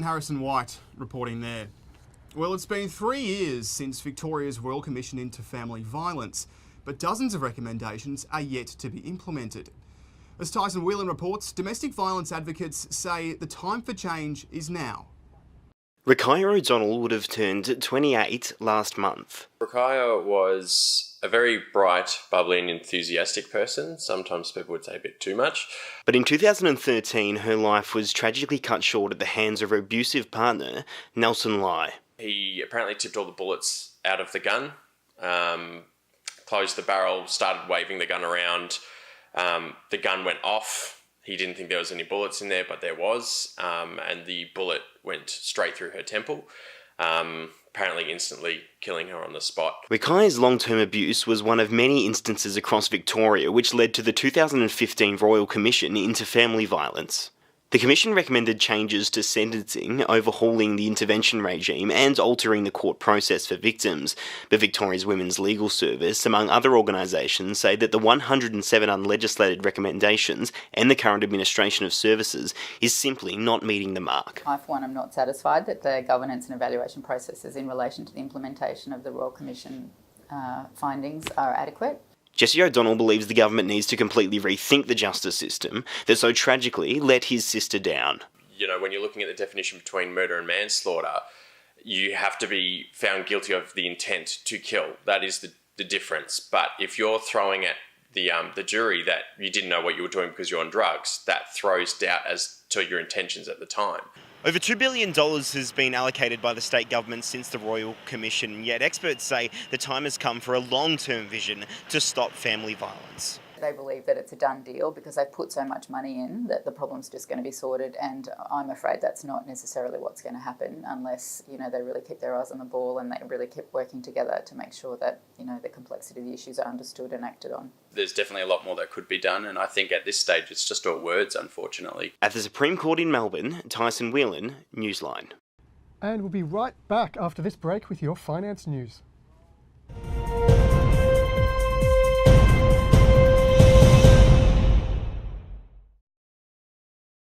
Harrison White reporting there. Well, it's been 3 years since Victoria's Royal Commission into Family Violence, but dozens of recommendations are yet to be implemented. As Tyson Whelan reports, domestic violence advocates say the time for change is now. Rakaya O'Donnell would have turned 28 last month. Rakaya was a very bright, bubbly and enthusiastic person. Sometimes people would say a bit too much. But in 2013, her life was tragically cut short at the hands of her abusive partner, Nelson Lai. He apparently tipped all the bullets out of the gun, closed the barrel, started waving the gun around. The gun went off. He didn't think there was any bullets in there, but there was, and the bullet went straight through her temple, apparently instantly killing her on the spot. Rakaya's long-term abuse was one of many instances across Victoria which led to the 2015 Royal Commission into Family Violence. The Commission recommended changes to sentencing, overhauling the intervention regime and altering the court process for victims. But Victoria's Women's Legal Service, among other organisations, say that the 107 unlegislated recommendations and the current administration of services is simply not meeting the mark. I, for one, am not satisfied that the governance and evaluation processes in relation to the implementation of the Royal Commission findings are adequate. Jessie O'Donnell believes the government needs to completely rethink the justice system that so tragically let his sister down. You know, when you're looking at the definition between murder and manslaughter, you have to be found guilty of the intent to kill. That is the difference. But if you're throwing at the jury that you didn't know what you were doing because you're on drugs, that throws doubt as to your intentions at the time. Over $2 billion has been allocated by the state government since the Royal Commission, yet experts say the time has come for a long-term vision to stop family violence. They believe that it's a done deal because they've put so much money in that the problem's just going to be sorted, and I'm afraid that's not necessarily what's going to happen unless, you know, they really keep their eyes on the ball and they really keep working together to make sure that, you know, the complexity of the issues are understood and acted on. There's definitely a lot more that could be done, and I think at this stage it's just all words, unfortunately. At the Supreme Court in Melbourne, Tyson Whelan, NewsLine. And we'll be right back after this break with your finance news.